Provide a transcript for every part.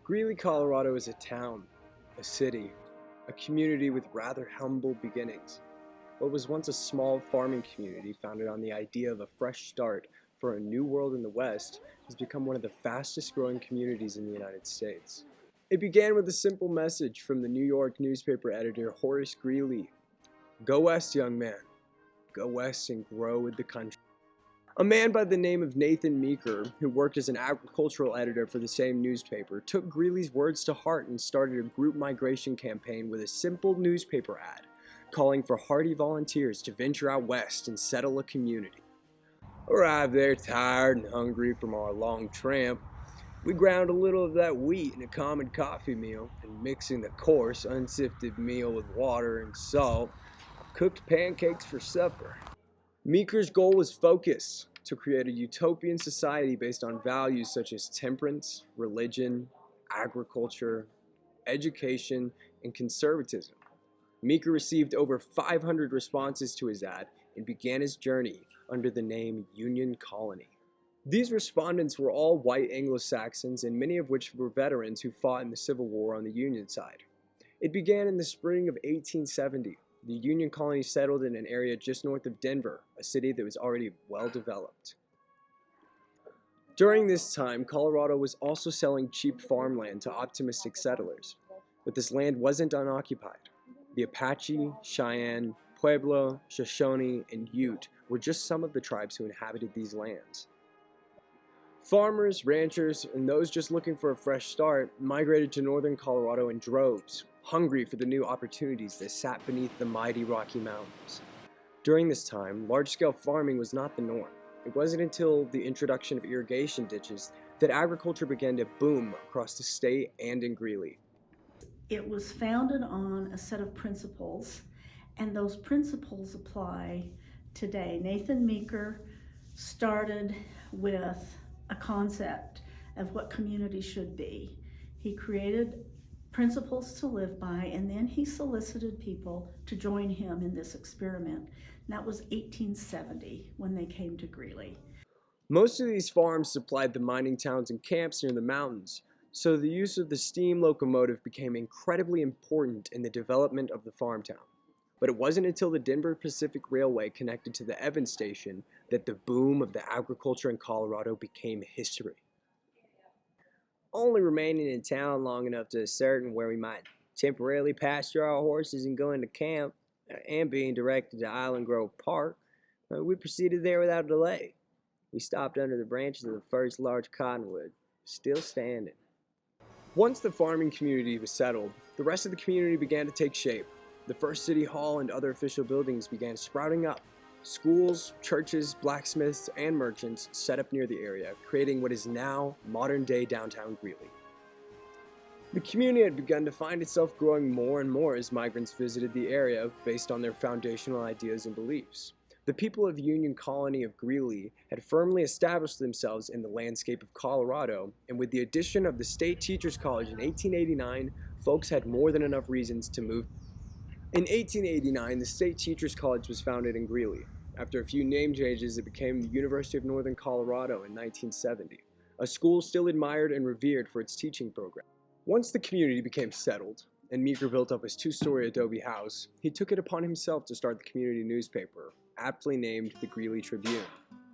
Greeley, Colorado is a town, a city, a community with rather humble beginnings. What was once a small farming community founded on the idea of a fresh start for a new world in the West has become one of the fastest growing communities in the United States. It began with a simple message from the New York newspaper editor Horace Greeley. Go west, young man. Go west and grow with the country. A man by the name of Nathan Meeker, who worked as an agricultural editor for the same newspaper, took Greeley's words to heart and started a group migration campaign with a simple newspaper ad, calling for hardy volunteers to venture out west and settle a community. Arrived there tired and hungry from our long tramp, we ground a little of that wheat in a common coffee meal, and mixing the coarse, unsifted meal with water and salt, cooked pancakes for supper. Meeker's goal was focus, to create a utopian society based on values such as temperance, religion, agriculture, education, and conservatism. Meeker received over 500 responses to his ad and began his journey under the name Union Colony. These respondents were all white Anglo-Saxons, and many of which were veterans who fought in the Civil War on the Union side. It began in the spring of 1870. The Union colony settled in an area just north of Denver, a city that was already well developed. During this time, Colorado was also selling cheap farmland to optimistic settlers, but this land wasn't unoccupied. The Apache, Cheyenne, Pueblo, Shoshone, and Ute were just some of the tribes who inhabited these lands. Farmers, ranchers, and those just looking for a fresh start migrated to northern Colorado in droves, hungry for the new opportunities that sat beneath the mighty Rocky Mountains. During this time, large-scale farming was not the norm. It wasn't until the introduction of irrigation ditches that agriculture began to boom across the state and in Greeley. It was founded on a set of principles, and those principles apply today. Nathan Meeker started with a concept of what community should be. He created principles to live by, and then he solicited people to join him in this experiment. And that was 1870 when they came to Greeley. Most of these farms supplied the mining towns and camps near the mountains, so the use of the steam locomotive became incredibly important in the development of the farm town. But it wasn't until the Denver Pacific Railway connected to the Evans Station that the boom of the agriculture in Colorado became history. Only remaining in town long enough to ascertain where we might temporarily pasture our horses and go into camp, and being directed to Island Grove Park, we proceeded there without delay. We stopped under the branches of the first large cottonwood, still standing. Once the farming community was settled, the rest of the community began to take shape. The first city hall and other official buildings began sprouting up. Schools, churches, blacksmiths, and merchants set up near the area, creating what is now modern-day downtown Greeley. The community had begun to find itself growing more and more as migrants visited the area based on their foundational ideas and beliefs. The people of Union Colony of Greeley had firmly established themselves in the landscape of Colorado, and with the addition of the State Teachers College in 1889, folks had more than enough reasons to move. In 1889, the State Teachers College was founded in Greeley. After a few name changes, it became the University of Northern Colorado in 1970, a school still admired and revered for its teaching program. Once the community became settled, and Meeker built up his two-story adobe house, he took it upon himself to start the community newspaper, aptly named the Greeley Tribune,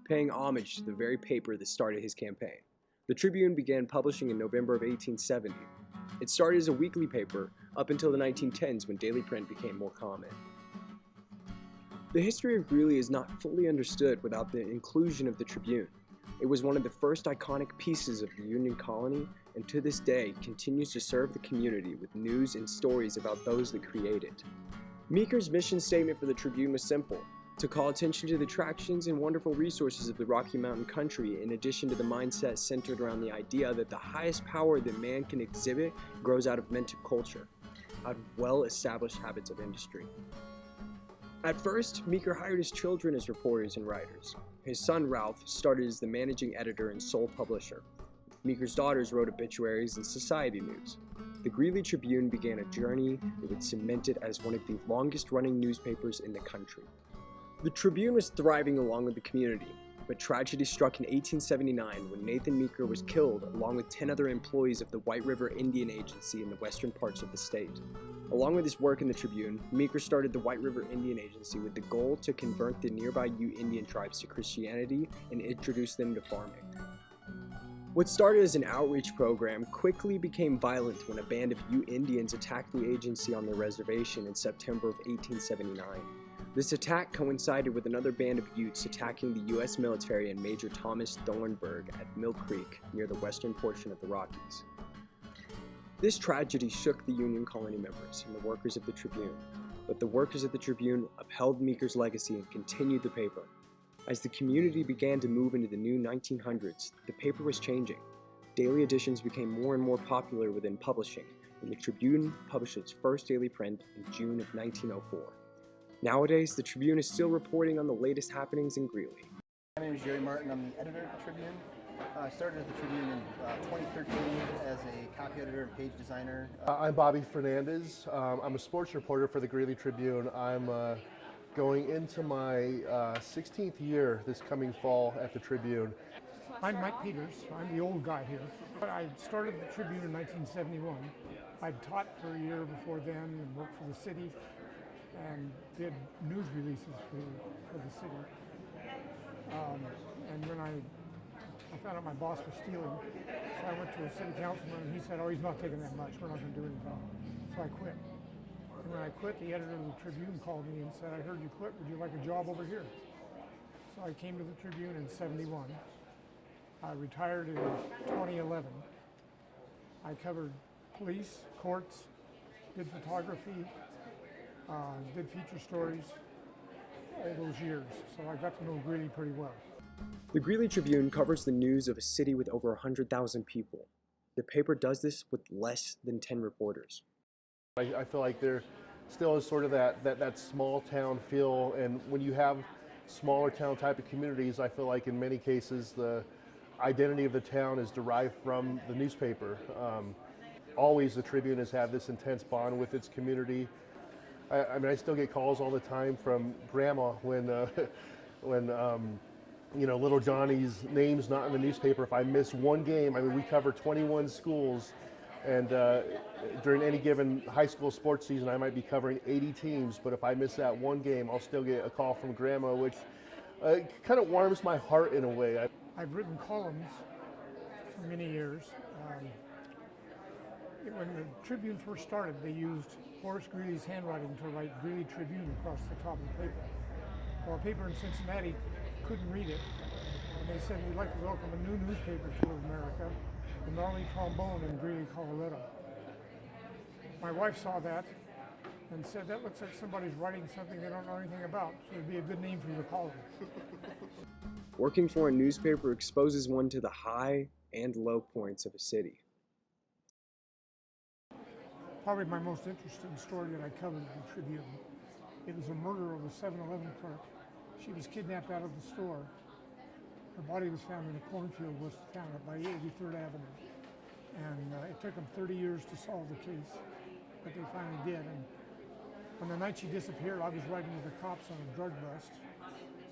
paying homage to the very paper that started his campaign. The Tribune began publishing in November of 1870. It started as a weekly paper up until the 1910s when daily print became more common. The history of Greeley is not fully understood without the inclusion of the Tribune. It was one of the first iconic pieces of the Union Colony, and to this day continues to serve the community with news and stories about those that create it. Meeker's mission statement for the Tribune was simple: to call attention to the attractions and wonderful resources of the Rocky Mountain country, in addition to the mindset centered around the idea that the highest power that man can exhibit grows out of mental culture, out of well-established habits of industry. At first, Meeker hired his children as reporters and writers. His son Ralph started as the managing editor and sole publisher. Meeker's daughters wrote obituaries and society news. the Greeley Tribune began a journey that would cement it as one of the longest-running newspapers in the country. The Tribune was thriving along with the community, but tragedy struck in 1879 when Nathan Meeker was killed along with 10 other employees of the White River Indian Agency in the western parts of the state. Along with his work in the Tribune, Meeker started the White River Indian Agency with the goal to convert the nearby Ute Indian tribes to Christianity and introduce them to farming. What started as an outreach program quickly became violent when a band of Ute Indians attacked the agency on their reservation in September of 1879. This attack coincided with another band of Utes attacking the U.S. military and Major Thomas Thornburg at Mill Creek near the western portion of the Rockies. This tragedy shook the Union colony members and the workers of the Tribune, but the workers of the Tribune upheld Meeker's legacy and continued the paper. As the community began to move into the new 1900s, the paper was changing. Daily editions became more and more popular within publishing, and the Tribune published its first daily print in June of 1904. Nowadays, the Tribune is still reporting on the latest happenings in Greeley. My name is Jerry Martin. I'm the editor of the Tribune. I started at the Tribune in 2013 as a copy editor and page designer. I'm Bobby Fernandez. I'm a sports reporter for the Greeley Tribune. I'm going into my 16th year this coming fall at the Tribune. I'm Mike Peters. I'm the old guy here. I started the Tribune in 1971. I'd taught for a year before then and worked for the city and did news releases for the city. And when I found out my boss was stealing, so I went to a city councilman and he said, "Oh, he's not taking that much. We're not going to do anything." So I quit. And when I quit, the editor of the Tribune called me and said, "I heard you quit. Would you like a job over here?" So I came to the Tribune in '71. I retired in 2011. I covered police, courts, did photography, did feature stories all those years. So I got to know Greeley pretty well. The Greeley Tribune covers the news of a city with over 100,000 people. The paper does this with less than 10 reporters. I feel like there still is sort of that small town feel, and when you have smaller town type of communities, I feel like in many cases the identity of the town is derived from the newspaper. Always the Tribune has had this intense bond with its community. I mean, I still get calls all the time from Grandma when little Johnny's name's not in the newspaper. If I miss one game, I mean, we cover 21 schools, and during any given high school sports season, I might be covering 80 teams, but if I miss that one game, I'll still get a call from Grandma, which kind of warms my heart in a way. I've written columns for many years. When the Tribune first started, they used Horace Greeley's handwriting to write Greeley Tribune across the top of the paper. Well, a paper in Cincinnati couldn't read it, and they said, "We'd like to welcome a new newspaper to America, the Gnarly Trombone in Greeley, Colorado." My wife saw that and said, "That looks like somebody's writing something they don't know anything about, so it'd be a good name for your column." Working for a newspaper exposes one to the high and low points of a city. Probably my most interesting story that I covered in the Tribune. It was a murder of a 7-Eleven clerk. She was kidnapped out of the store. Her body was found in a cornfield west of town by 83rd Avenue. And it took them 30 years to solve the case, but they finally did. And on the night she disappeared, I was riding with the cops on a drug bust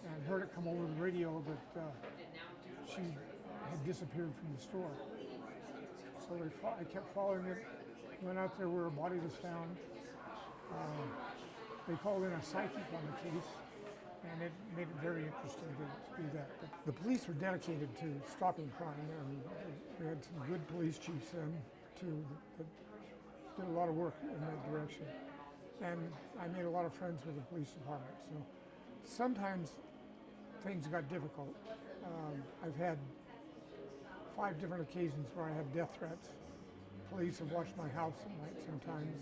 and heard it come over the radio that she had disappeared from the store. So I kept following it, went out there where her body was found. They called in a psychic on the case, and it made it very interesting to do that. But the police were dedicated to stopping crime, and we had some good police chiefs then, too, that did a lot of work in that direction. And I made a lot of friends with the police department. So sometimes things got difficult. I've had 5 different occasions where I had death threats. Police have watched my house at night sometimes.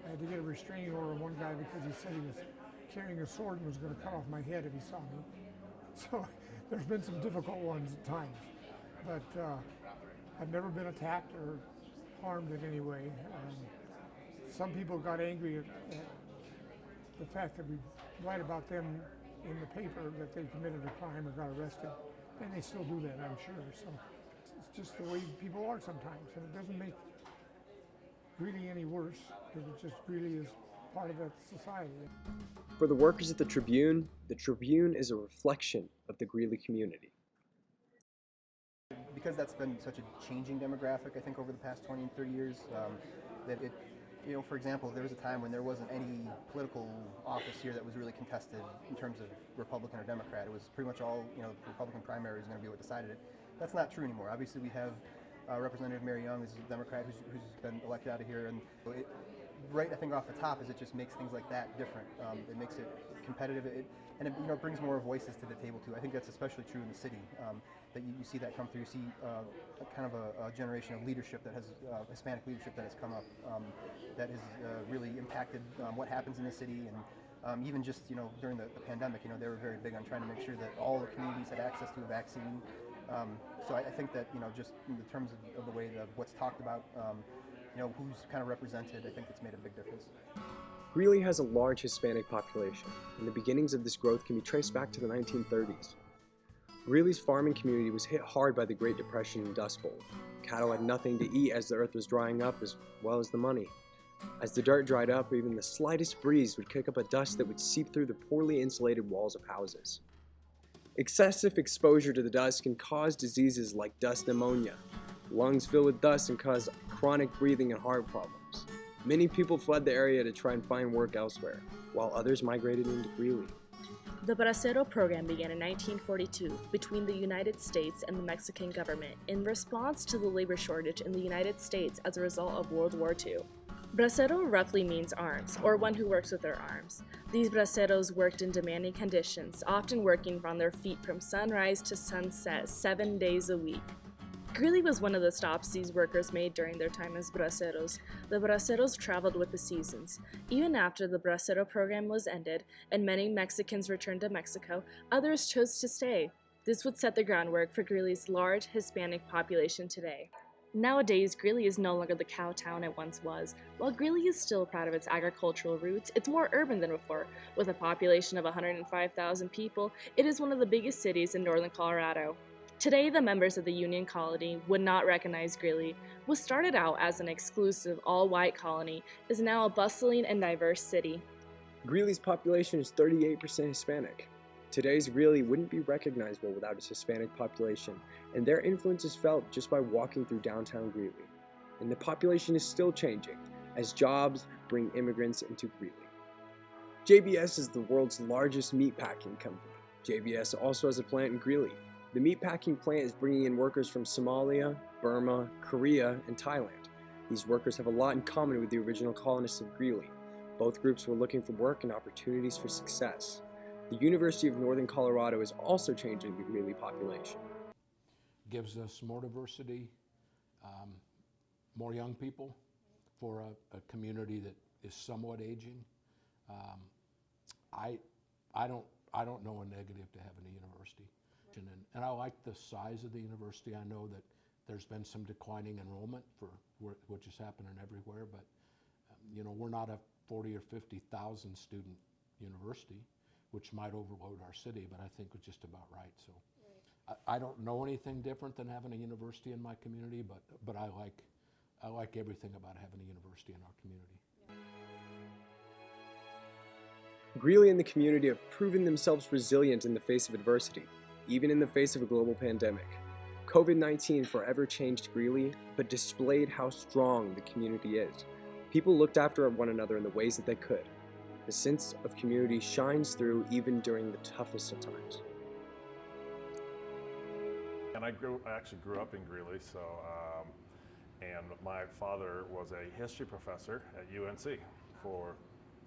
I had to get a restraining order on one guy because he said he was carrying a sword and was going to cut off my head if he saw me. So there's been some difficult ones at times. But I've never been attacked or harmed in any way. Some people got angry at the fact that we write about them in the paper that they committed a crime or got arrested. And they still do that, I'm sure. So it's just the way people are sometimes. And it doesn't make Greeley any worse. It was just Greeley is part of that society. For the workers at the Tribune is a reflection of the Greeley community. Because that's been such a changing demographic, I think, over the past 20 and 30 years, that it, for example, there was a time when there wasn't any political office here that was really contested in terms of Republican or Democrat. It was pretty much all, the Republican primary was going to be what decided it. That's not true anymore. Obviously, we have Representative Mary Young, who's a Democrat, who's been elected out of here, and right, I think, off the top is it just makes things like that different. It makes it competitive, and it brings more voices to the table too. I think that's especially true in the city. That you see that come through. You see kind of a generation of leadership that has Hispanic leadership that has come up that has really impacted what happens in the city, and even just during the pandemic, they were very big on trying to make sure that all the communities had access to a vaccine. So I think that just in the terms of the way that what's talked about, who's kind of represented, I think it's made a big difference. Greeley has a large Hispanic population, and the beginnings of this growth can be traced back to the 1930s. Greeley's farming community was hit hard by the Great Depression and Dust Bowl. Cattle had nothing to eat as the earth was drying up, as well as the money. As the dirt dried up, even the slightest breeze would kick up a dust that would seep through the poorly insulated walls of houses. Excessive exposure to the dust can cause diseases like dust pneumonia. Lungs filled with dust and cause chronic breathing and heart problems. Many people fled the area to try and find work elsewhere, while others migrated into Greeley. The Bracero program began in 1942 between the United States and the Mexican government in response to the labor shortage in the United States as a result of World War II. Bracero roughly means arms, or one who works with their arms. These braceros worked in demanding conditions, often working on their feet from sunrise to sunset 7 days a week. Greeley was one of the stops these workers made during their time as braceros. The braceros traveled with the seasons. Even after the bracero program was ended and many Mexicans returned to Mexico, others chose to stay. This would set the groundwork for Greeley's large Hispanic population today. Nowadays, Greeley is no longer the cow town it once was. While Greeley is still proud of its agricultural roots, it's more urban than before. With a population of 105,000 people, it is one of the biggest cities in northern Colorado. Today, the members of the Union Colony would not recognize Greeley. What started out as an exclusive all-white colony is now a bustling and diverse city. Greeley's population is 38% Hispanic. Today's Greeley wouldn't be recognizable without its Hispanic population, and their influence is felt just by walking through downtown Greeley. And the population is still changing, as jobs bring immigrants into Greeley. JBS is the world's largest meatpacking company. JBS also has a plant in Greeley. The meatpacking plant is bringing in workers from Somalia, Burma, Korea, and Thailand. These workers have a lot in common with the original colonists of Greeley. Both groups were looking for work and opportunities for success. The University of Northern Colorado is also changing the Greeley population. Gives us more diversity, more young people for a community that is somewhat aging. I don't know a negative to having a university. And I like the size of the university. I know that there's been some declining enrollment which is happening everywhere, but we're not a 40 or 50,000 student university, which might overload our city, but I think it's just about right. So I don't know anything different than having a university in my community, but I like everything about having a university in our community. Greeley and the community have proven themselves resilient in the face of adversity, even in the face of a global pandemic. COVID-19 forever changed Greeley, but displayed how strong the community is. People looked after one another in the ways that they could. The sense of community shines through even during the toughest of times. And I actually grew up in Greeley, and my father was a history professor at UNC for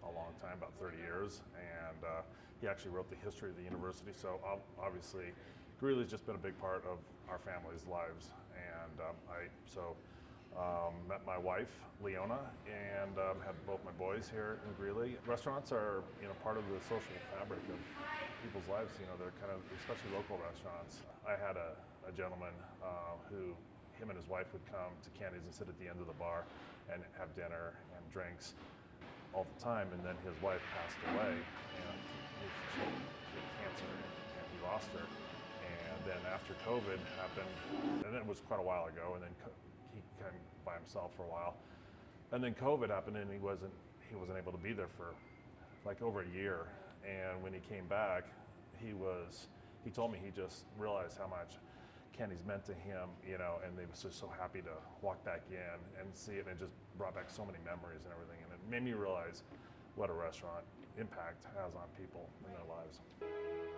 a long time, about 30 years, and he actually wrote the history of the university, so obviously Greeley's just been a big part of our family's lives. And I met my wife, Leona, and had both my boys here in Greeley. Restaurants are part of the social fabric of people's lives. They're kind of, especially local restaurants. I had a gentleman who, him and his wife would come to Candy's and sit at the end of the bar and have dinner and drinks all the time, and then his wife passed away, and she had cancer, and he lost her. And then after COVID happened, and it was quite a while ago, and then he came by himself for a while. And then COVID happened, and he wasn't able to be there for like over a year. And when he came back, he told me he just realized how much Kenny's meant to him, you know, and they was just so happy to walk back in and see it, and it just brought back so many memories and everything, and it made me realize what a restaurant impact has on people in their lives.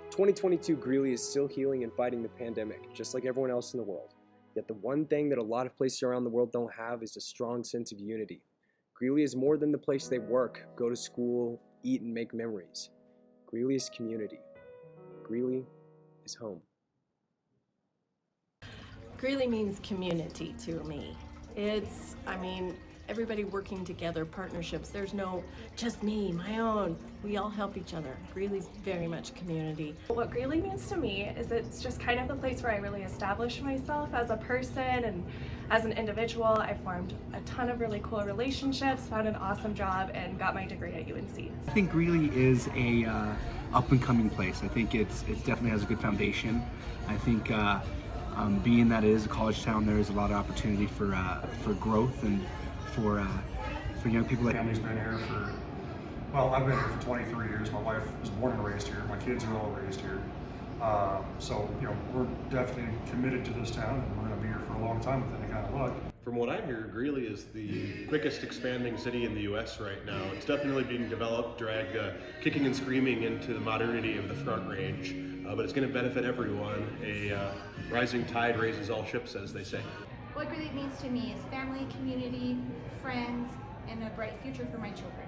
2022 Greeley is still healing and fighting the pandemic, just like everyone else in the world. Yet the one thing that a lot of places around the world don't have is a strong sense of unity. Greeley is more than the place they work, go to school, eat, and make memories. Greeley is community. Greeley is home. Greeley means community to me. It's, everybody working together, partnerships. There's no just me, my own. We all help each other. Greeley's very much community. What Greeley means to me is it's just kind of the place where I really establish myself as a person and as an individual. I formed a ton of really cool relationships, found an awesome job, and got my degree at UNC. I think Greeley is a up and coming place. I think it definitely has a good foundation. I think being that it is a college town, there is a lot of opportunity for growth and for young people. Family's been here for, well, I've been here for 23 years. My wife was born and raised here. My kids are all raised here. So, you know, we're definitely committed to this town, and we're going to be here for a long time with any kind of luck. From what I hear, Greeley is the quickest expanding city in the U.S. right now. It's definitely being developed, dragged kicking and screaming into the modernity of the Front Range, but it's going to benefit everyone. A rising tide raises all ships, as they say. What Greeley means to me is family, community, friends, and a bright future for my children.